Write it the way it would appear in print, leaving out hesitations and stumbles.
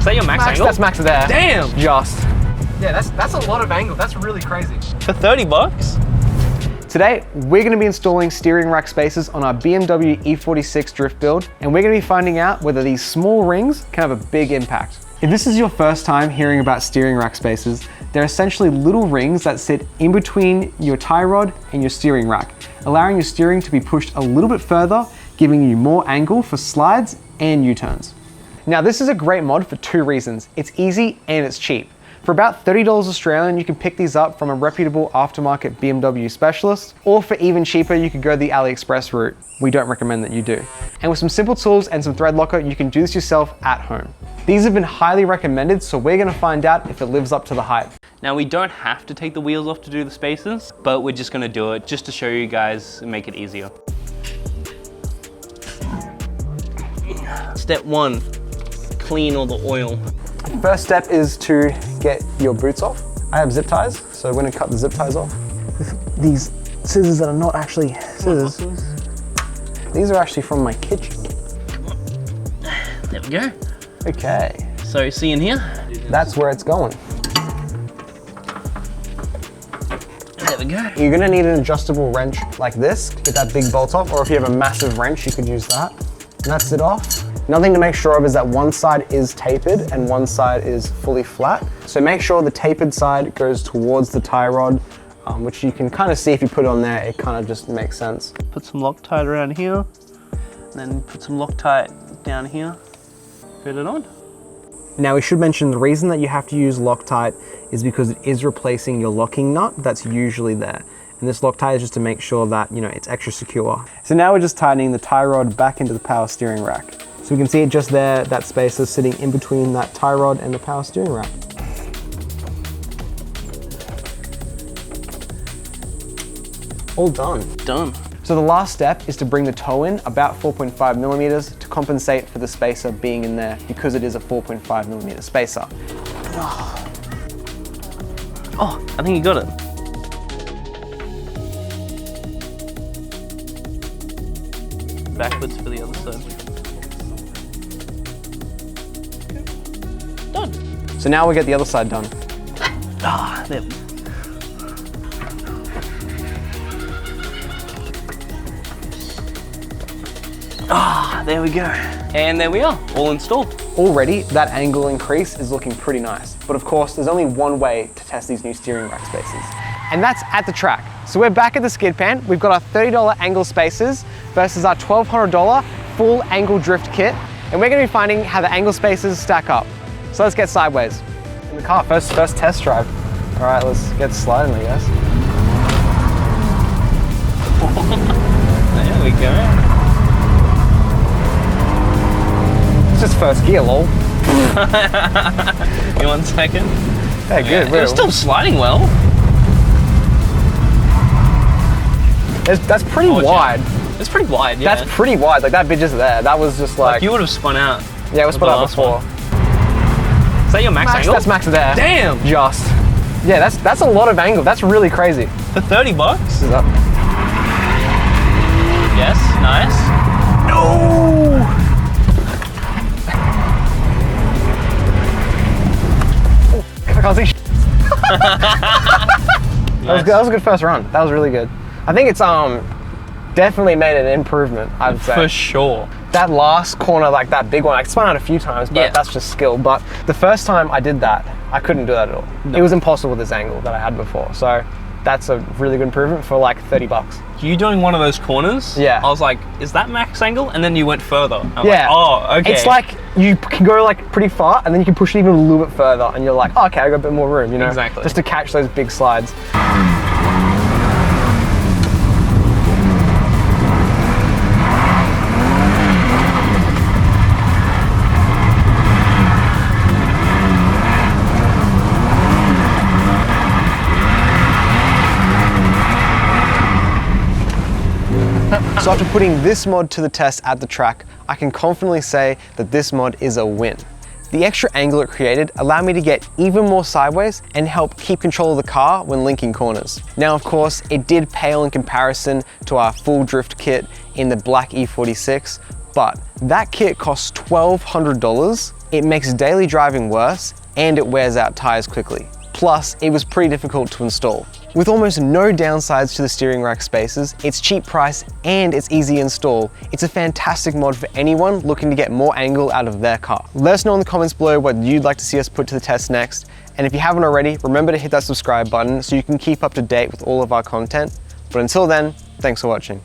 that your max angle? That's max there. Damn! Just. Yeah, that's a lot of angle. That's really crazy. For 30 bucks? Today, we're going to be installing steering rack spacers on our BMW E46 drift build, and we're going to be finding out whether these small rings can have a big impact. If this is your first time hearing about steering rack spacers, they're essentially little rings that sit in between your tie rod and your steering rack, allowing your steering to be pushed a little bit further, giving you more angle for slides and U-turns. Now, this is a great mod for two reasons. It's easy and it's cheap. For about $30 Australian, you can pick these up from a reputable aftermarket BMW specialist, or for even cheaper, you could go the AliExpress route. We don't recommend that you do. And with some simple tools and some thread locker, you can do this yourself at home. These have been highly recommended, so we're gonna find out if it lives up to the hype. Now, we don't have to take the wheels off to do the spacers, but we're just gonna do it just to show you guys and make it easier. Step one, clean all the oil. First step is to get your boots off. I have zip ties, so we're gonna cut the zip ties off. These scissors that are not actually scissors. These are actually from my kitchen. There we go. Okay. So see in here? That's where it's going. There we go. You're gonna need an adjustable wrench like this to get that big bolt off, or if you have a massive wrench, you could use that. And that's it off. Nothing to make sure of is that one side is tapered and one side is fully flat. So make sure the tapered side goes towards the tie rod, which you can kind of see if you put it on there, it kind of just makes sense. Put some Loctite around here, and then put some Loctite down here. Fit it on. Now we should mention the reason that you have to use Loctite is because it is replacing your locking nut that's usually there. And this Loctite is just to make sure that, you know, it's extra secure. So now we're just tightening the tie rod back into the power steering rack. So we can see it just there, that spacer sitting in between that tie rod and the power steering rack. All done. Done. So the last step is to bring the toe in about 4.5 millimeters to compensate for the spacer being in there because it is a 4.5 millimeter spacer. Oh, I think you got it. Backwards for the other side. Done. So now we get the other side done. Ah, there. Ah, there we go. And there we are, all installed. Already, that angle increase is looking pretty nice. But of course, there's only one way to test these new steering rack spacers, and that's at the track. So we're back at the skid pan. We've got our $30 angle spacers versus our $1,200 full angle drift kit. And we're gonna be finding how the angle spacers stack up. So let's get sideways. In the car, first test drive. All right, let's get sliding, I guess. There we go. It's just first gear, lol. In 1 second. Yeah, good. It's still sliding well. That's pretty wide. It's pretty wide, yeah. That's pretty wide, like that bit just there. That was just like you would have spun out. Yeah, it was spun out before. Is that your max angle? That's max there. Damn! Just. Yeah, that's a lot of angle. That's really crazy. For 30 bucks? This is up. Yes, nice. No! I can't see shit. That was a good first run. That was really good. I think it's definitely made an improvement, I'd say. For sure. That last corner, like that big one, I spun out a few times, but that's just skill. But the first time I did that, I couldn't do that at all. No. It was impossible with this angle that I had before. So that's a really good improvement for like 30 bucks. You doing one of those corners? Yeah. I was like, is that max angle? And then you went further. I'm yeah. Like, oh, okay. It's like you can go like pretty far and then you can push it even a little bit further and you're like, oh, okay, I got a bit more room, you know? Exactly. Just to catch those big slides. So after putting this mod to the test at the track, I can confidently say that this mod is a win. The extra angle it created allowed me to get even more sideways and help keep control of the car when linking corners. Now, of course, it did pale in comparison to our full drift kit in the black E46, but that kit costs $1,200 it makes daily driving worse and it wears out tires quickly. Plus, it was pretty difficult to install. With almost no downsides to the steering rack spacers, its cheap price, and its easy install, it's a fantastic mod for anyone looking to get more angle out of their car. Let us know in the comments below what you'd like to see us put to the test next, and if you haven't already, remember to hit that subscribe button so you can keep up to date with all of our content. But until then, thanks for watching.